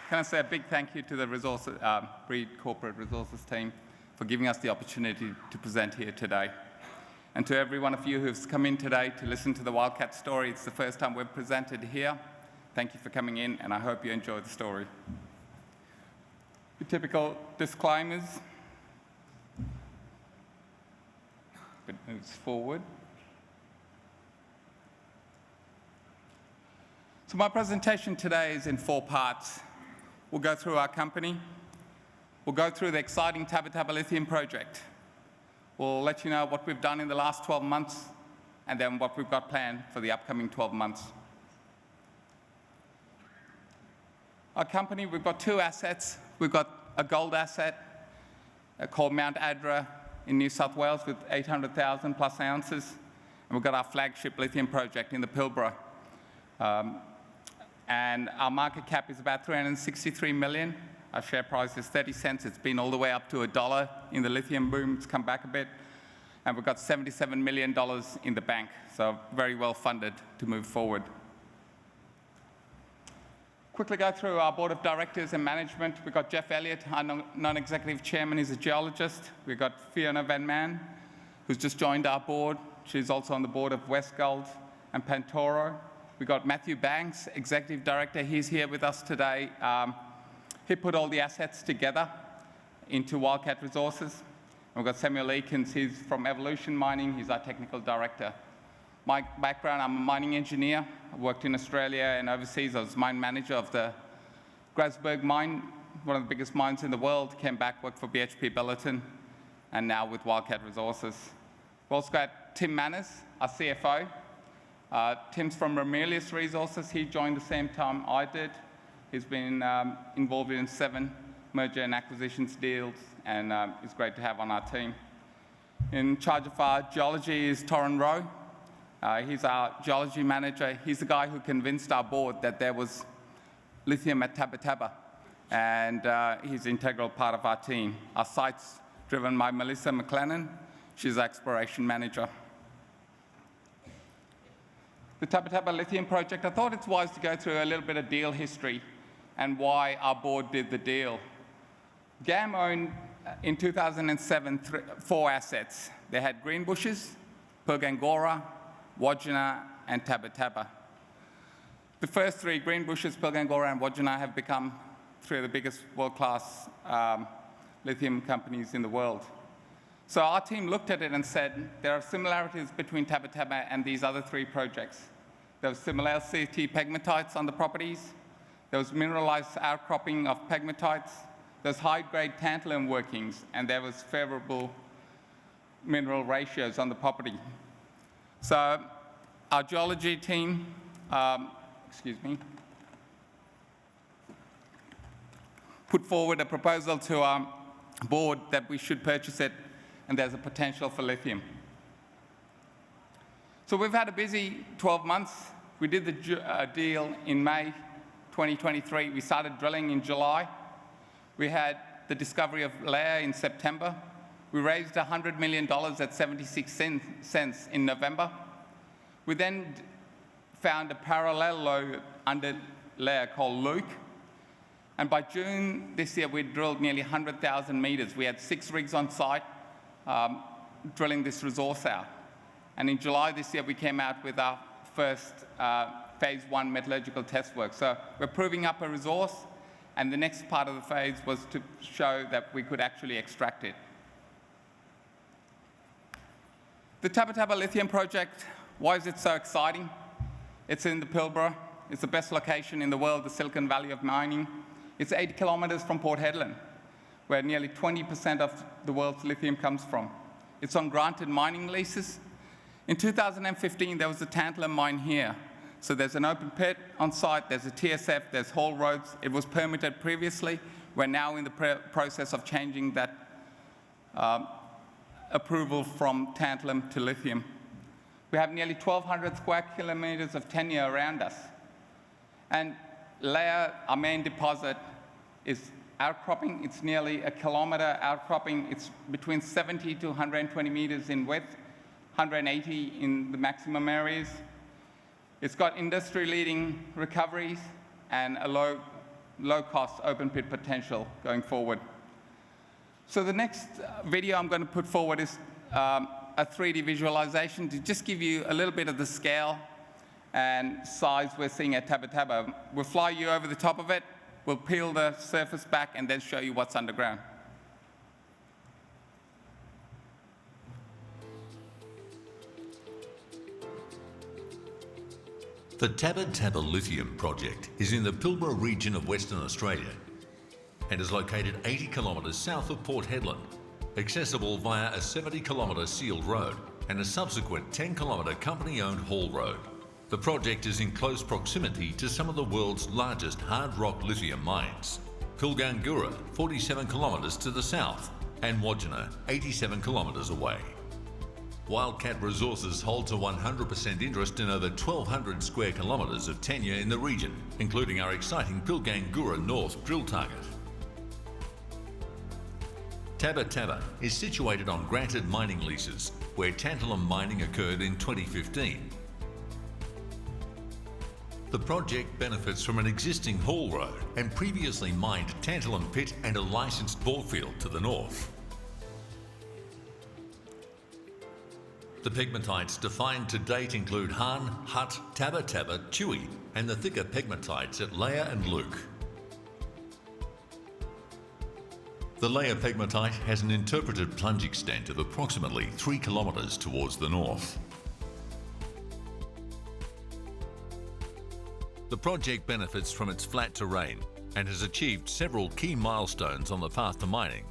can I say a big thank you to the Breed Corporate Resources team for giving us the opportunity to present here today. And to every one of you who's come in today to listen to the Wildcat story, it's the first time we've presented here. Thank you for coming in, and I hope you enjoy the story. The typical disclaimers. It moves forward. So my presentation today is in 4 parts. We'll go through our company. We'll go through the exciting Taba Lithium project. We'll let you know what we've done in the last 12 months and then what we've got planned for the upcoming 12 months. Our company, we've got 2 assets. We've got a gold asset called Mount Adra in New South Wales with 800,000 plus ounces. And we've got our flagship lithium project in the Pilbara. And our market cap is about 363 million. Our share price is 30 cents. It's been all the way up to $1 in the lithium boom. It's come back a bit. And we've got $77 million in the bank. So very well funded to move forward. Quickly go through our board of directors and management. We've got Jeff Elliott, our non-executive chairman. He's a geologist. We've got Fiona Van Man, who's just joined our board. She's also on the board of Westgold and Pantoro. We've got Matthew Banks, executive director. He's here with us today. He put all the assets together into Wildcat Resources. And we've got Samuel Eakins. He's from Evolution Mining. He's our technical director. My background, I'm a mining engineer. I worked in Australia and overseas. I was mine manager of the Grasberg mine, one of the biggest mines in the world. Came back, worked for BHP Billiton, and now with Wildcat Resources. We've also got Tim Manners, our CFO. Tim's from Ramelius Resources. He joined the same time I did. He's been involved in 7 merger and acquisitions deals, and it's great to have on our team. In charge of our geology is Torren Rowe. He's our geology manager. He's the guy who convinced our board that there was lithium at Taba, and he's an integral part of our team. Our site's driven by Melissa McLennan. She's our exploration manager. The Taba Lithium project, I thought it's wise to go through a little bit of deal history and why our board did the deal. GAM owned, in 2007, 4 assets. They had Greenbushes, Pilgangoora, Wodgina, and Taba. The first 3, Greenbushes, Pilgangoora, and Wodgina, have become 3 of the biggest world-class lithium companies in the world. So our team looked at it and said, there are similarities between Taba and these other 3 projects. There was similar LCT pegmatites on the properties. There was mineralized outcropping of pegmatites. There's high-grade tantalum workings, and there was favorable mineral ratios on the property. So our geology team, put forward a proposal to our board that we should purchase it, and there's a potential for lithium. So we've had a busy 12 months. We did the deal in May 2023. We started drilling in July. We had the discovery of Leia in September. We raised $100 million at 76 cents in November. We then found a parallel lode under Leia called Luke. And by June this year, we drilled nearly 100,000 meters. We had 6 rigs on site drilling this resource out. And in July this year, we came out with our first phase 1 metallurgical test work. So we're proving up a resource, and the next part of the phase was to show that we could actually extract it. The Taba Lithium project, why is it so exciting? It's in the Pilbara. It's the best location in the world, the Silicon Valley of mining. It's 80 kilometers from Port Hedland, where nearly 20% of the world's lithium comes from. It's on granted mining leases. In 2015, there was a tantalum mine here. So there's an open pit on site, there's a TSF, there's haul roads. It was permitted previously. We're now in the process of changing that approval from tantalum to lithium. We have nearly 1,200 square kilometers of tenure around us. And Leia, our main deposit, is outcropping. It's nearly a kilometer outcropping. It's between 70 to 120 meters in width, 180 in the maximum areas. It's got industry-leading recoveries and a low low-cost open pit potential going forward. So the next video I'm going to put forward is a 3D visualization to just give you a little bit of the scale and size we're seeing at Taba Taba. We'll fly you over the top of it, we'll peel the surface back, and then show you what's underground. The Taba Taba Lithium project is in the Pilbara region of Western Australia and is located 80 kilometres south of Port Hedland, accessible via a 70 kilometre sealed road and a subsequent 10 kilometre company-owned haul road. The project is in close proximity to some of the world's largest hard rock lithium mines, Pilgangoora, 47 kilometres to the south, and Wodgina, 87 kilometres away. Wildcat Resources holds a 100% interest in over 1,200 square kilometres of tenure in the region, including our exciting Pilgangoora North drill target. Taba Taba is situated on granted mining leases, where tantalum mining occurred in 2015. The project benefits from an existing haul road and previously mined tantalum pit and a licensed bore field to the north. The pegmatites defined to date include Han, Hut, Taba Taba, Chewy, and the thicker pegmatites at Leia and Luke. The Leia pegmatite has an interpreted plunge extent of approximately 3 kilometres towards the north. The project benefits from its flat terrain and has achieved several key milestones on the path to mining.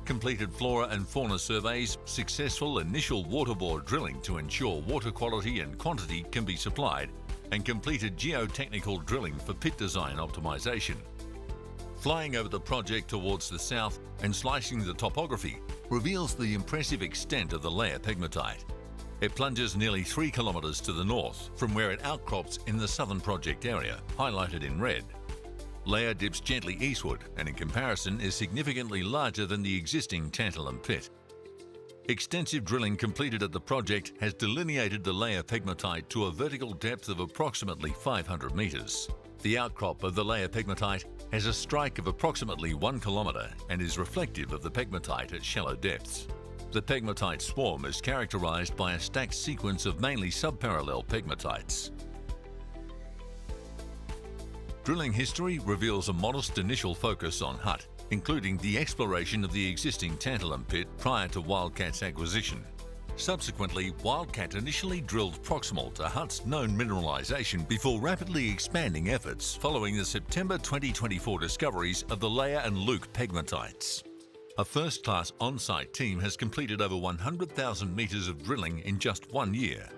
Completed flora and fauna surveys, successful initial waterbore drilling to ensure water quality and quantity can be supplied, and completed geotechnical drilling for pit design optimisation. Flying over the project towards the south and slicing the topography reveals the impressive extent of the Leia pegmatite. It plunges nearly 3 kilometres to the north from where it outcrops in the southern project area, highlighted in red. Leia dips gently eastward and in comparison is significantly larger than the existing tantalum pit. Extensive drilling completed at the project has delineated the Leia pegmatite to a vertical depth of approximately 500 metres. The outcrop of the Leia pegmatite has a strike of approximately 1 kilometre and is reflective of the pegmatite at shallow depths. The pegmatite swarm is characterised by a stacked sequence of mainly subparallel pegmatites. Drilling history reveals a modest initial focus on Hut, including the exploration of the existing tantalum pit prior to Wildcat's acquisition. Subsequently, Wildcat initially drilled proximal to Hut's known mineralisation before rapidly expanding efforts following the September 2024 discoveries of the Leia and Luke pegmatites. A first-class on-site team has completed over 100,000 metres of drilling in just 1 year.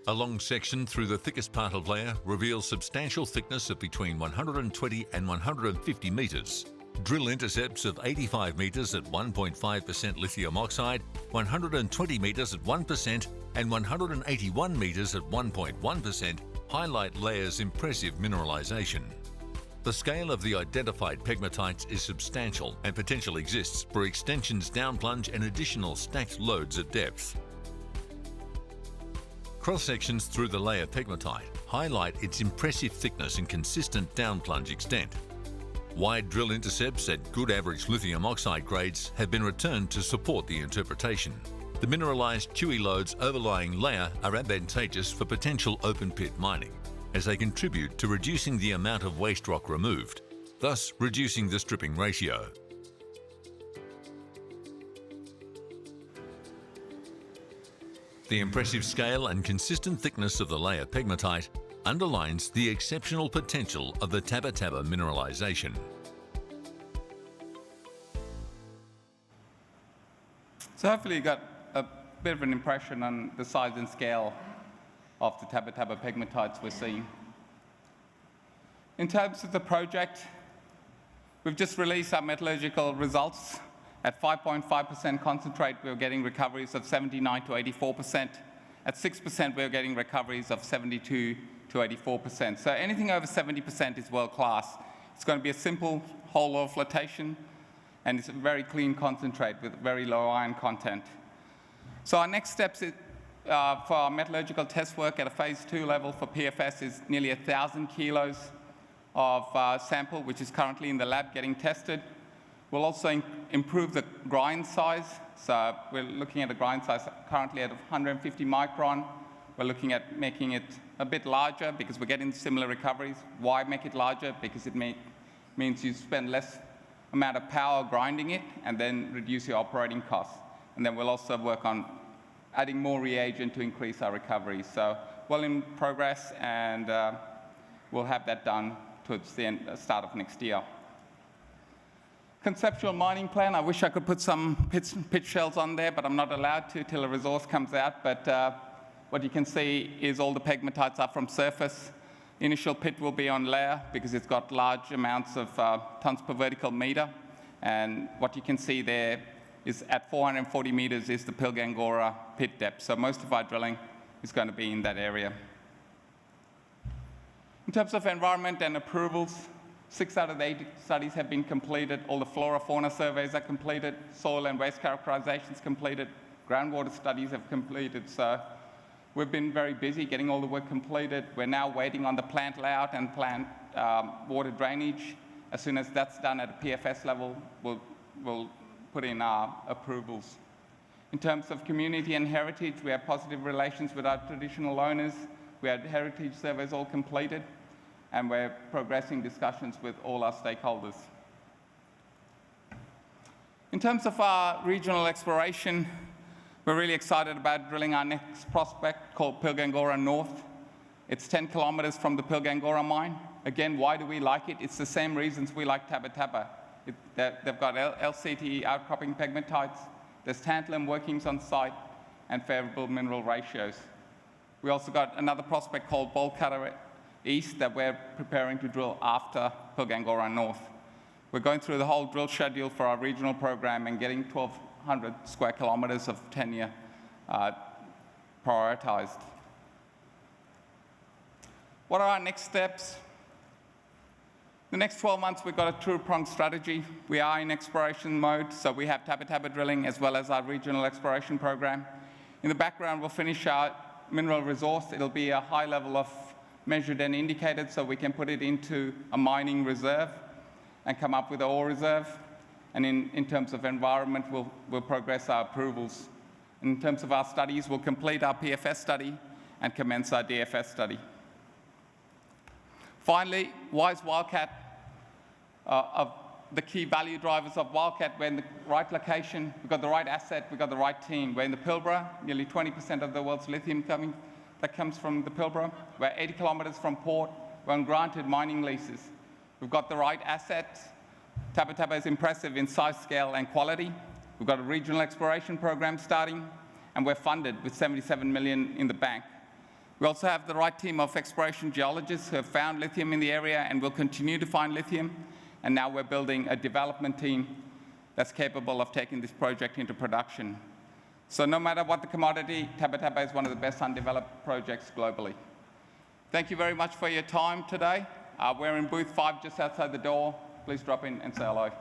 A long section through the thickest part of Leia reveals substantial thickness of between 120 and 150 metres. Drill intercepts of 85 metres at 1.5% lithium oxide, 120 metres at 1% and 181 metres at 1.1% highlight Leia's impressive mineralisation. The scale of the identified pegmatites is substantial and potential exists for extensions downplunge and additional stacked loads at depth. Cross-sections through the Leia pegmatite highlight its impressive thickness and consistent downplunge extent. Wide drill intercepts at good average lithium oxide grades have been returned to support the interpretation. The mineralised Chewy loads overlying Leia are advantageous for potential open pit mining, as they contribute to reducing the amount of waste rock removed, thus reducing the stripping ratio. The impressive scale and consistent thickness of the Leia pegmatite underlines the exceptional potential of the Taba Taba mineralisation. So hopefully you got a bit of an impression on the size and scale of the Taba Taba pegmatites we're seeing. In terms of the project, we've just released our metallurgical results. At 5.5% concentrate, we're getting recoveries of 79 to 84%. At 6%, we're getting recoveries of 72 to 84%. So anything over 70% is world-class. It's going to be a simple whole ore flotation, and it's a very clean concentrate with very low iron content. So our next steps for our metallurgical test work at a phase 2 level for PFS is nearly 1,000 kilos of sample, which is currently in the lab getting tested. We'll also improve the grind size. So we're looking at a grind size currently at 150 micron. We're looking at making it a bit larger because we're getting similar recoveries. Why make it larger? Because it means you spend less amount of power grinding it and then reduce your operating costs. And then we'll also work on adding more reagent to increase our recovery. So well in progress, and we'll have that done towards the start of next year. Conceptual mining plan, I wish I could put some pit shells on there, but I'm not allowed to till a resource comes out. But what you can see is all the pegmatites are from surface. Initial pit will be on layer because it's got large amounts of tons per vertical meter. And what you can see there is at 440 meters is the Pilgangoora pit depth. So most of our drilling is going to be in that area. In terms of environment and approvals, 6 out of the 8 studies have been completed. All the flora-fauna surveys are completed. Soil and waste characterizations completed. Groundwater studies have completed. So we've been very busy getting all the work completed. We're now waiting on the plant layout and plant water drainage. As soon as that's done at a PFS level, we'll put in our approvals. In terms of community and heritage, we have positive relations with our traditional owners. We had heritage surveys all completed, and we're progressing discussions with all our stakeholders. In terms of our regional exploration, we're really excited about drilling our next prospect called Pilgangoora North. It's 10 kilometers from the Pilgangoora mine. Again, why do we like it? It's the same reasons we like Taba. They've got LCT outcropping pegmatites, there's tantalum workings on site, and favorable mineral ratios. We also got another prospect called Wildcat East that we're preparing to drill after Pilgangoora North. We're going through the whole drill schedule for our regional program and getting 1,200 square kilometers of tenure prioritized. What are our next steps? The next 12 months, we've got a two-pronged strategy. We are in exploration mode, so we have Taba drilling as well as our regional exploration program. In the background, we'll finish our mineral resource. It'll be a high level of measured and indicated, so we can put it into a mining reserve and come up with an ore reserve. And in terms of environment, we'll progress our approvals. In terms of our studies, we'll complete our PFS study and commence our DFS study. Finally, why is Wildcat? Of the key value drivers of Wildcat, we're in the right location, we've got the right asset, we've got the right team. We're in the Pilbara, nearly 20% of the world's lithium that comes from the Pilbara. We're 80 kilometers from port, we're on granted mining leases. We've got the right assets. Taba is impressive in size, scale, and quality. We've got a regional exploration program starting, and we're funded with 77 million in the bank. We also have the right team of exploration geologists who have found lithium in the area and will continue to find lithium. And now we're building a development team that's capable of taking this project into production. So no matter what the commodity, Taba is one of the best undeveloped projects globally. Thank you very much for your time today. We're in booth 5 just outside the door. Please drop in and say hello.